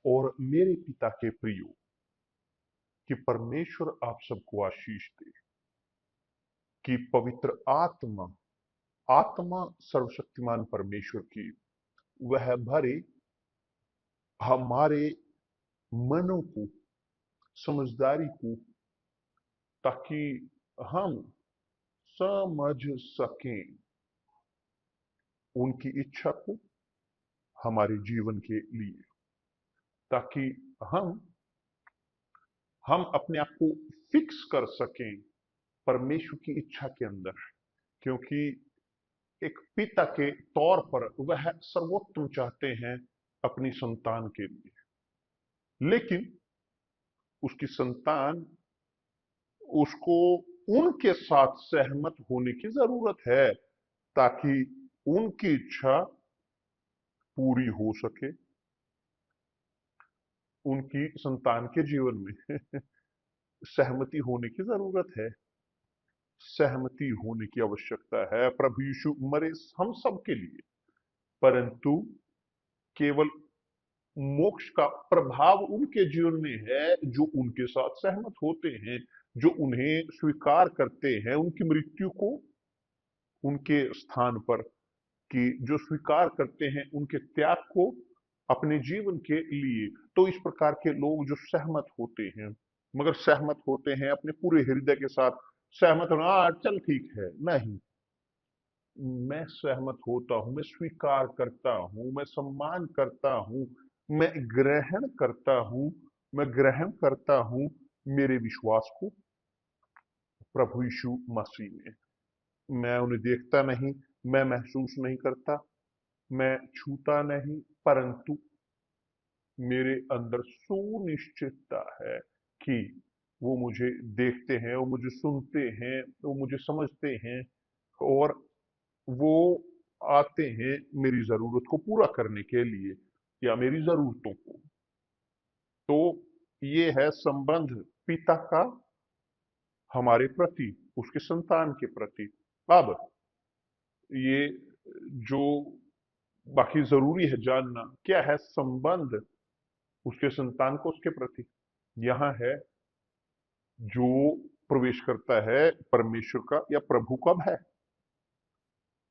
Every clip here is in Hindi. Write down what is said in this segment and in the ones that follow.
और मेरे पिता के प्रियो, कि परमेश्वर आप सबको आशीष दे, कि पवित्र आत्मा आत्मा सर्वशक्तिमान परमेश्वर की वह भरे हमारे मनों को, समझदारी को, ताकि हम समझ सकें उनकी इच्छा को हमारे जीवन के लिए, ताकि हम हम अपने आप को फिक्स कर सकें परमेश्वर की इच्छा के अंदर। क्योंकि एक पिता के तौर पर वह सर्वोत्तम चाहते हैं अपनी संतान के लिए, लेकिन उसकी संतान उसको उनके साथ सहमत होने की जरूरत है, ताकि उनकी इच्छा पूरी हो सके उनकी संतान के जीवन में। सहमति होने की जरूरत है, सहमति होने की आवश्यकता है। प्रभु यीशु मरे हम सब के लिए, परंतु केवल मोक्ष का प्रभाव उनके जीवन में है जो उनके साथ सहमत होते हैं, जो उन्हें स्वीकार करते हैं उनकी मृत्यु को उनके स्थान पर, कि जो स्वीकार करते हैं उनके त्याग को अपने जीवन के लिए। तो इस प्रकार के लोग जो सहमत होते हैं, मगर सहमत होते हैं अपने पूरे हृदय के साथ, सहमत होना चल ठीक है नहीं, मैं सहमत होता हूं, मैं स्वीकार करता हूं, मैं सम्मान करता हूं, मैं ग्रहण करता हूं, मैं ग्रहण करता हूं मेरे विश्वास को प्रभु यीशु मसीह में। मैं उन्हें देखता नहीं, मैं महसूस नहीं करता, मैं छूता नहीं, परंतु मेरे अंदर सुनिश्चितता है कि वो मुझे देखते हैं, वो मुझे सुनते हैं, वो मुझे समझते हैं, और वो आते हैं मेरी जरूरत को पूरा करने के लिए या मेरी जरूरतों को। तो ये है संबंध पिता का हमारे प्रति, उसके संतान के प्रति। अब ये जो बाकी जरूरी है जानना, क्या है संबंध उसके संतान को उसके प्रति, यहां है जो प्रवेश करता है परमेश्वर का या प्रभु का भय।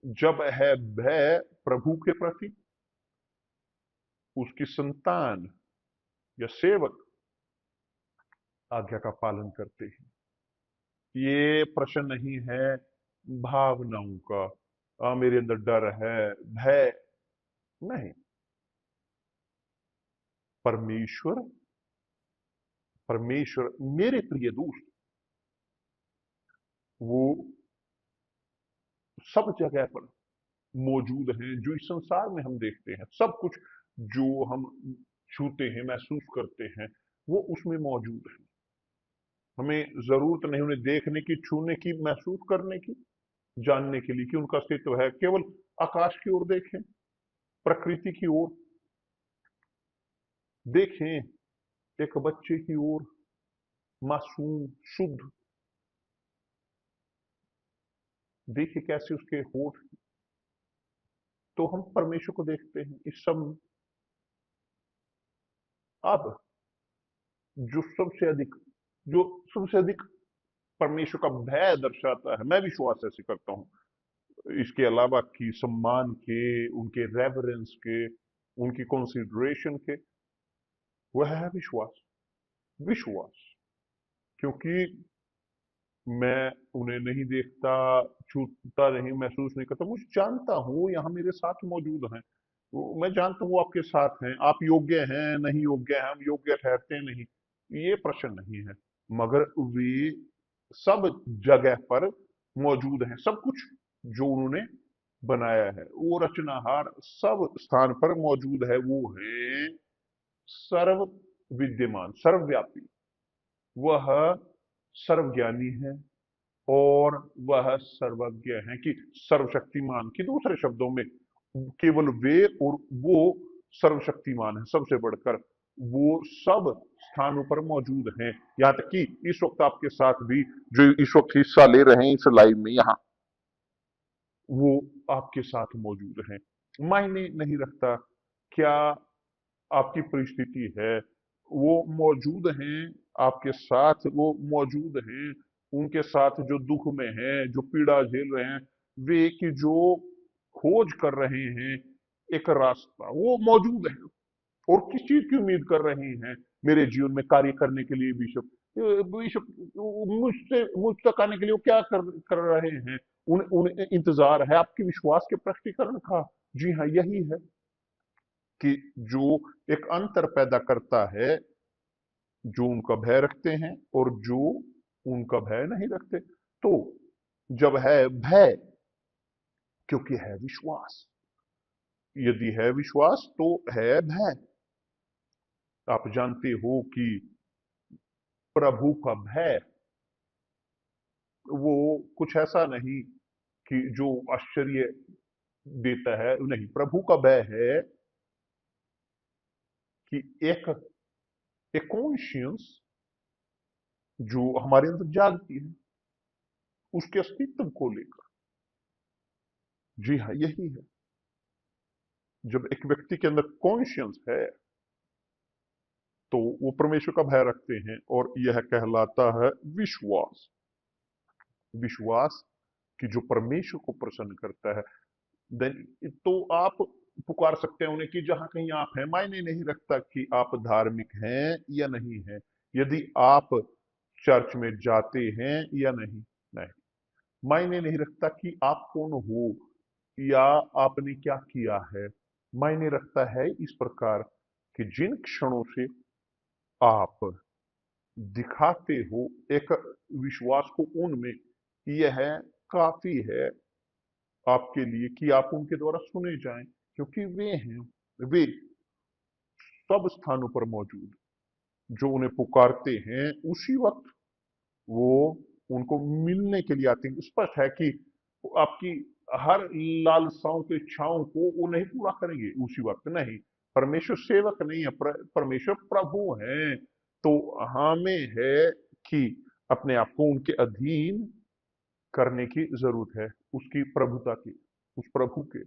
जब है भय प्रभु के प्रति, उसकी संतान या सेवक आज्ञा का पालन करते हैं। ये प्रश्न नहीं है भावनाओं का, मेरे अंदर डर है, भय नहीं। परमेश्वर परमेश्वर मेरे प्रिय दोस्त, वो सब जगह पर मौजूद हैं। जो इस संसार में हम देखते हैं, सब कुछ जो हम छूते हैं, महसूस करते हैं, वो उसमें मौजूद है। हमें जरूरत नहीं उन्हें देखने की, छूने की, महसूस करने की, जानने के लिए कि उनका अस्तित्व है। केवल आकाश की ओर देखें, प्रकृति की ओर देखें, एक बच्चे की ओर, मासूम, शुद्ध, देखिए कैसे उसके होठ। तो हम परमेश्वर को देखते हैं इस सब में। अब जो सबसे अधिक जो सबसे अधिक परमेश्वर का भय दर्शाता है, मैं विश्वास ऐसे करता हूं, इसके अलावा कि सम्मान के, उनके रेवरेंस के, उनकी कंसिडरेशन के, वह है विश्वास। विश्वास, क्योंकि मैं उन्हें नहीं देखता, छूता नहीं, महसूस नहीं करता, मुझे जानता हूं वो यहाँ मेरे साथ मौजूद हैं। मैं जानता हूं वो आपके साथ हैं। आप योग्य हैं, नहीं योग्य हैं, हम योग्य ठहरते नहीं, ये प्रश्न नहीं है, मगर वे सब जगह पर मौजूद हैं। सब कुछ जो उन्होंने बनाया है, वो रचनाहार सब स्थान पर मौजूद है। वो है सर्व विद्यमान, सर्वव्यापी, वह सर्वज्ञानी है, और वह सर्वज्ञ है, कि सर्वशक्तिमान, कि दूसरे शब्दों में केवल वे और वो सर्वशक्तिमान है, सबसे बढ़कर वो सब स्थानों पर मौजूद हैं। यहां तक कि इस वक्त आपके साथ भी जो इस वक्त हिस्सा ले रहे हैं इस लाइव में, यहां वो आपके साथ मौजूद हैं। मायने नहीं रखता क्या आपकी परिस्थिति है, वो मौजूद हैं आपके साथ, वो मौजूद हैं उनके साथ जो दुख में हैं, जो पीड़ा झेल रहे हैं, वे कि जो खोज कर रहे हैं एक रास्ता, वो मौजूद है। और किस चीज की उम्मीद कर रहे हैं मेरे जीवन में कार्य करने के लिए बिशप? बिशप मुझ तक आने के लिए वो क्या कर रहे हैं? उन इंतजार है आपके विश्वास के प्रकटीकरण का। जी हाँ, यही है कि जो एक अंतर पैदा करता है, जो उनका भय रखते हैं और जो उनका भय नहीं रखते। तो जब है भय, क्योंकि है विश्वास। यदि है विश्वास तो है भय। आप जानते हो कि प्रभु का भय वो कुछ ऐसा नहीं कि जो आश्चर्य देता है, नहीं। प्रभु का भय है कि एक कॉन्शियंस जो हमारे अंदर जागती है उसके अस्तित्व को लेकर। जी हाँ, यही है। जब एक व्यक्ति के अंदर कॉन्शियंस है तो वो परमेश्वर का भय रखते हैं, और यह कहलाता है विश्वास। विश्वास कि जो परमेश्वर को प्रसन्न करता है। देन तो आप पुकार सकते हैं उन्हें कि जहां कहीं आप हैं, मायने नहीं रखता कि आप धार्मिक हैं या नहीं हैं, यदि आप चर्च में जाते हैं या नहीं, नहीं मायने नहीं रखता कि आप कौन हो या आपने क्या किया है। मायने रखता है इस प्रकार कि जिन क्षणों से आप दिखाते हो एक विश्वास को उनमें, यह काफी है आपके लिए कि आप उनके द्वारा सुने जाएं, क्योंकि वे हैं, वे सब स्थानों पर मौजूद, जो उन्हें पुकारते हैं उसी वक्त वो उनको मिलने के लिए आते हैं। स्पष्ट है कि आपकी हर लालसाओं की इच्छाओं को वो नहीं पूरा करेंगे उसी वक्त, नहीं। परमेश्वर सेवक नहीं है, परमेश्वर प्रभु हैं। तो हमें है कि अपने आप को उनके अधीन करने की जरूरत है, उसकी प्रभुता की, उस प्रभु के।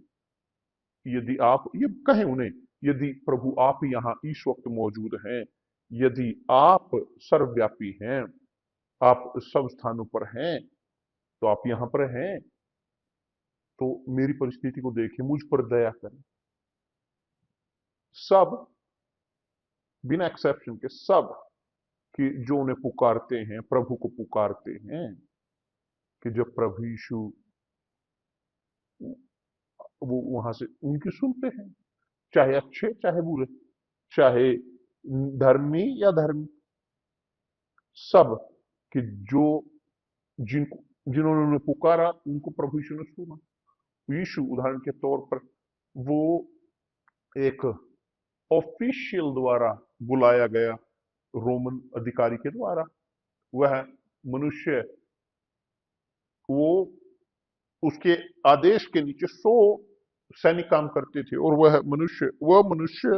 यदि आप ये कहें उन्हें, यदि प्रभु आप यहाँ इस वक्त मौजूद हैं, यदि आप सर्वव्यापी हैं, आप सब स्थानों पर हैं, तो आप यहाँ पर हैं, तो मेरी परिस्थिति को देखिए, मुझ पर दया करें। सब, बिना एक्सेप्शन के सब कि जो उन्हें पुकारते हैं, प्रभु को पुकारते हैं, कि जब प्रभु यीशु वो वहां से उनकी सुनते हैं, चाहे अच्छे चाहे बुरे, चाहे धर्मी या धर्मी, सब कि जो जिनको जिन्होंने उन्हें पुकारा उनको प्रभु यीशु ने सुना। यीशु उदाहरण के तौर पर वो एक ऑफिशियल द्वारा बुलाया गया, रोमन अधिकारी के द्वारा। वह मनुष्य, वो उसके आदेश के नीचे 100 सैनिक काम करते थे, और वह मनुष्य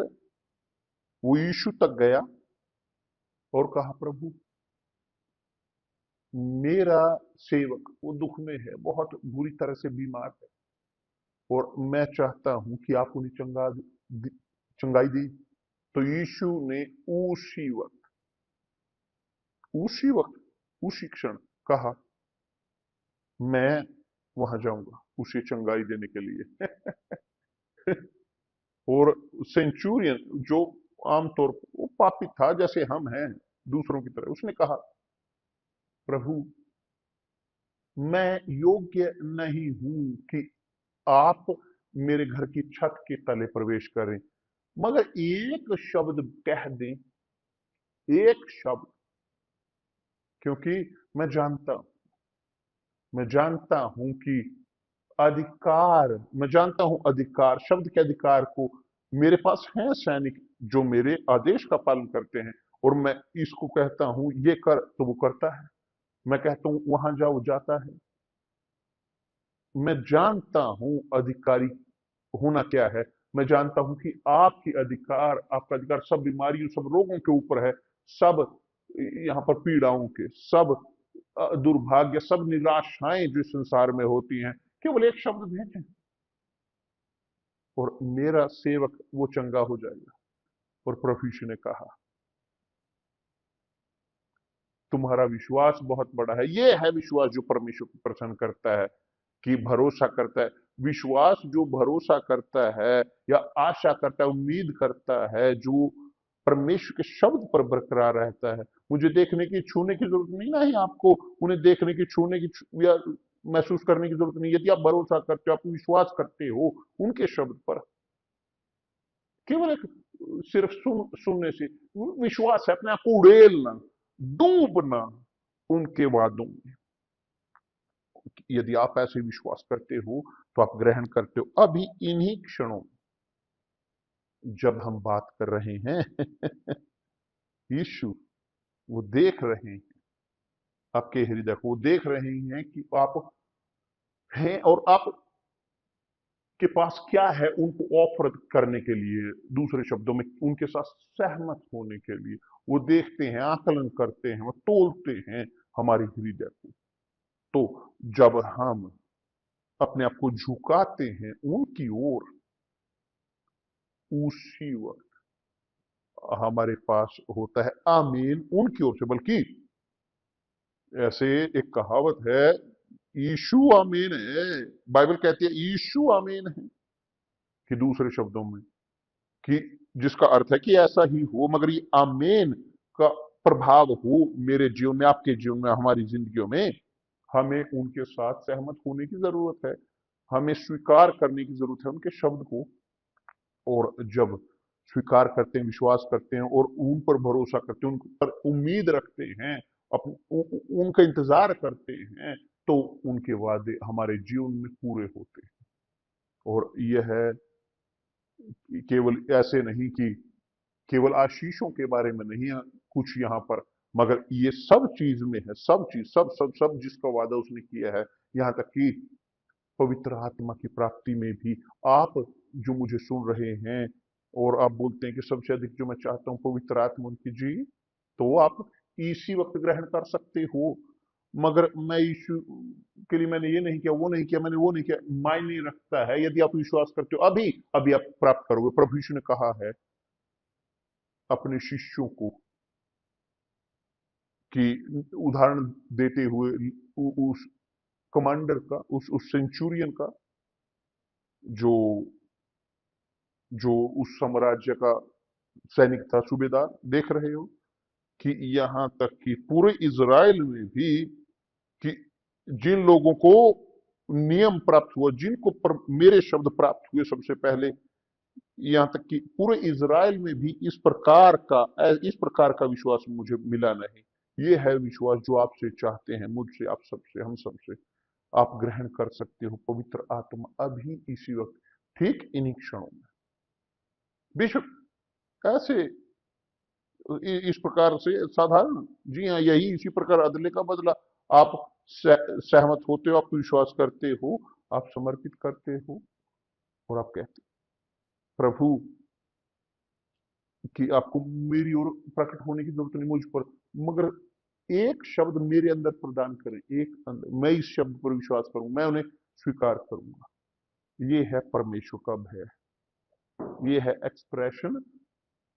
वो यीशु तक गया और कहा, प्रभु मेरा सेवक वो दुख में है, बहुत बुरी तरह से बीमार है, और मैं चाहता हूं कि आप उन्हें चंगाई दी। तो यीशु ने उसी वक्त उसी क्षण कहा, मैं वहां जाऊंगा उसे चंगाई देने के लिए। और सेंचुरियन जो आमतौर पर वो पापी था जैसे हम हैं दूसरों की तरह, उसने कहा, प्रभु मैं योग्य नहीं हूं कि आप मेरे घर की छत के तले प्रवेश करें, मगर एक शब्द कह दें, एक शब्द, क्योंकि मैं जानता मैं जानता हूं कि मैं जानता हूं अधिकार, शब्द के अधिकार को। मेरे पास हैं सैनिक जो मेरे आदेश का पालन करते हैं, और मैं इसको कहता हूं ये कर तो वो करता है, मैं कहता हूं वहां जाओ जाता है। मैं जानता हूं अधिकारी होना क्या है। मैं जानता हूं कि आपका अधिकार सब बीमारियों, सब रोगों के ऊपर है, सब यहाँ पर पीड़ाओं के, सब दुर्भाग्य, सब निराशाएं जो इस संसार में होती हैं, केवल एक शब्द भेजें और मेरा सेवक वो चंगा हो जाएगा। और प्रभु यीशु ने कहा, तुम्हारा विश्वास बहुत बड़ा है। ये है विश्वास जो परमेश्वर को प्रसन्न करता है, कि भरोसा करता है। विश्वास जो भरोसा करता है या आशा करता है, उम्मीद करता है, जो परमेश्वर के शब्द पर बरकरार रहता है। मुझे देखने की छूने की जरूरत नहीं ना है आपको, उन्हें देखने की छूने की या महसूस करने की जरूरत नहीं। यदि आप भरोसा करते हो, आप विश्वास करते हो उनके शब्द पर, केवल एक सिर्फ सुनने से विश्वास है, अपने आप को उड़ेलना, डूबना उनके वादों में। यदि आप ऐसे विश्वास करते हो तो आप ग्रहण करते हो। अभी इन्हीं क्षणों में जब हम बात कर रहे हैं यीशु वो देख रहे हैं आपके हृदय को, वो देख रहे हैं कि आप हैं और आप के पास क्या है उनको ऑफर करने के लिए। दूसरे शब्दों में उनके साथ सहमत होने के लिए वो देखते हैं, आकलन करते हैं, वो तोलते हैं हमारे हृदय को। तो जब हम अपने आप को झुकाते हैं उनकी ओर, उसी वक्त हमारे पास होता है आमीन उनकी ओर से। बल्कि ऐसे एक कहावत है, यीशु आमीन है, बाइबल कहती है यीशु आमीन है, कि दूसरे शब्दों में कि जिसका अर्थ है कि ऐसा ही हो, मगर ये आमीन का प्रभाव हो मेरे जीवन में, आपके जीवन में, हमारी जिंदगियों में। हमें उनके साथ सहमत होने की जरूरत है, हमें स्वीकार करने की जरूरत है उनके शब्द को। और जब स्वीकार करते हैं, विश्वास करते हैं और उन पर भरोसा करते हैं, उन पर उम्मीद रखते हैं, उनका इंतजार करते हैं, तो उनके वादे हमारे जीवन में पूरे होते हैं। और यह है केवल ऐसे नहीं कि केवल आशीषों के बारे में नहीं है कुछ यहाँ पर, मगर ये सब चीज में है, सब चीज, सब सब सब जिसका वादा उसने किया है। यहाँ तक कि पवित्र आत्मा की प्राप्ति में भी आप जो मुझे सुन रहे हैं और आप बोलते हैं कि सबसे अधिक जो मैं चाहता हूं पवित्र आत्मा उनकी जी, तो आप इसी वक्त ग्रहण कर सकते हो। मगर मैं यीशु के लिए मैंने ये नहीं किया, वो नहीं किया, मैंने वो नहीं किया, मायने रखता है। यदि आप विश्वास करते हो अभी अभी आप प्राप्त करोगे। प्रभु यीशु ने कहा है अपने शिष्यों को, कि उदाहरण देते हुए उस कमांडर का, उस सेंचुरियन का, जो जो उस साम्राज्य का सैनिक था, सूबेदार, देख रहे हो कि यहां तक कि पूरे इज़राइल में भी, कि जिन लोगों को नियम प्राप्त हुआ, जिनको मेरे शब्द प्राप्त हुए सबसे पहले, यहां तक कि पूरे इज़राइल में भी इस प्रकार का विश्वास मुझे मिला नहीं। ये है विश्वास जो आपसे चाहते हैं, मुझसे, आप सबसे, हम सबसे। आप ग्रहण कर सकते हो पवित्र आत्मा अभी इसी वक्त, ठीक इन्हीं क्षणों में। बेशक ऐसे इस प्रकार से साधारण, जी हाँ, यही इसी प्रकार अदले का बदला। आप सहमत होते हो, आप विश्वास करते हो, आप समर्पित करते हो और आप कहते हो प्रभु कि आपको मेरी ओर प्रकट होने की जरूरत नहीं, मुझ पर, मगर एक शब्द मेरे अंदर प्रदान करें, एक अंदर, मैं इस शब्द पर विश्वास करूं, मैं उन्हें स्वीकार करूंगा। ये है परमेश्वर का भय, ये है एक्सप्रेशन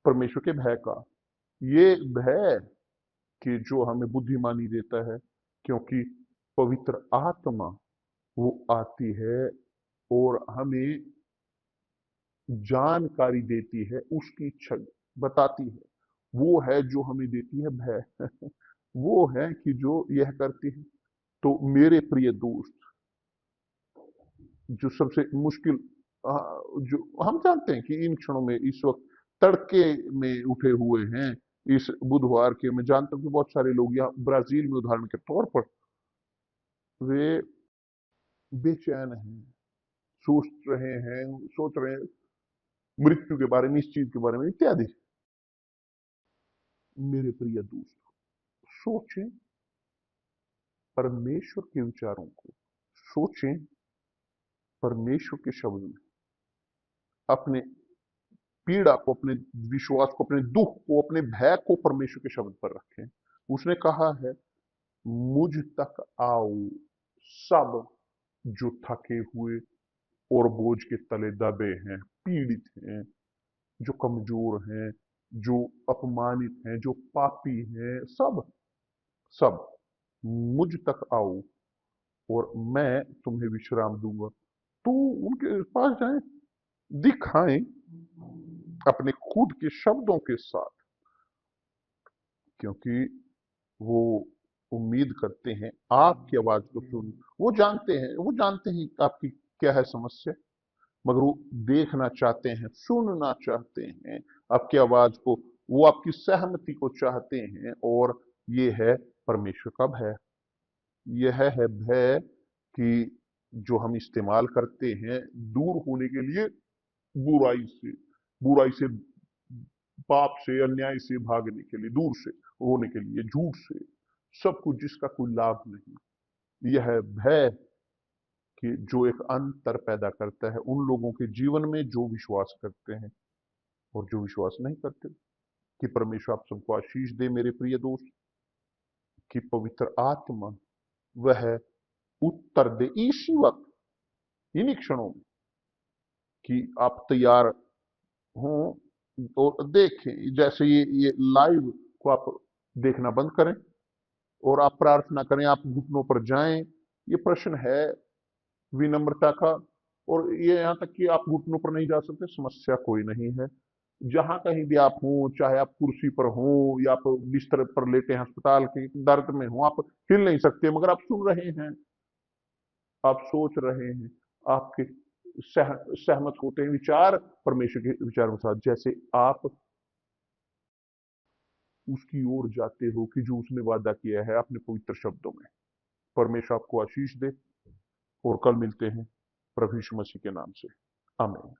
परमेश्वर के भय का। ये भय कि जो हमें बुद्धिमानी देता है, क्योंकि पवित्र आत्मा वो आती है और हमें जानकारी देती है, उसकी इच्छा बताती है। वो है जो हमें देती है भय वो है कि जो यह करती है। तो मेरे प्रिय दोस्त, जो सबसे मुश्किल, जो हम जानते हैं कि इन क्षणों में, इस वक्त तड़के में उठे हुए हैं, इस बुधवार के, मैं जानता हूं कि बहुत सारे लोग यहाँ ब्राजील में उदाहरण के तौर पर वे बेचैन हैं, सोच रहे हैं मृत्यु के बारे में, इस चीज के बारे में इत्यादि। मेरे प्रिय दोस्त, सोचें परमेश्वर के विचारों को, सोचें परमेश्वर के शब्द में, अपने पीड़ा को, अपने विश्वास को, अपने दुख को, अपने भय को परमेश्वर के शब्द पर रखें। उसने कहा है मुझ तक आओ सब जो थके हुए और बोझ के तले दबे हैं, पीड़ित हैं, जो कमजोर हैं, जो अपमानित हैं, जो पापी हैं, सब सब मुझ तक आओ और मैं तुम्हें विश्राम दूंगा। तो उनके पास जाएं, दिखाएं अपने खुद के शब्दों के साथ, क्योंकि वो उम्मीद करते हैं आपकी आवाज को सुन। वो जानते हैं कि आपकी क्या है समस्या, मगर वो देखना चाहते हैं, सुनना चाहते हैं आपकी आवाज को। वो आपकी सहमति को चाहते हैं, और ये है परमेश्वर का भय। यह है भय कि जो हम इस्तेमाल करते हैं दूर होने के लिए, बुराई से, पाप से, अन्याय से भागने के लिए, दूर से होने के लिए, झूठ से, सब कुछ जिसका कोई लाभ नहीं। यह है भय कि जो एक अंतर पैदा करता है उन लोगों के जीवन में जो विश्वास करते हैं और जो विश्वास नहीं करते। कि परमेश्वर आप सबको आशीष दे मेरे प्रिय दोस्त, कि पवित्र आत्मा वह उत्तर दे इसी वक्त, इन्हीं क्षणों में, कि आप तैयार हों और देखें। जैसे ये लाइव को आप देखना बंद करें और आप प्रार्थना करें, आप घुटनों पर जाएं। ये प्रश्न है विनम्रता का। और ये यहां तक कि आप घुटनों पर नहीं जा सकते, समस्या कोई नहीं है। जहां कहीं भी आप हों, चाहे आप कुर्सी पर हों या आप बिस्तर पर लेटे हैं, अस्पताल के दर्द में हो, आप हिल नहीं सकते, मगर आप सुन रहे हैं, आप सोच रहे हैं, आपके सहमत होते हैं विचार परमेश्वर के विचारों के साथ। जैसे आप उसकी ओर जाते हो कि जो उसने वादा किया है अपने पवित्र शब्दों में। परमेश्वर आपको आशीष दे, और कल मिलते हैं प्रभु यीशु मसीह के नाम से। आमीन।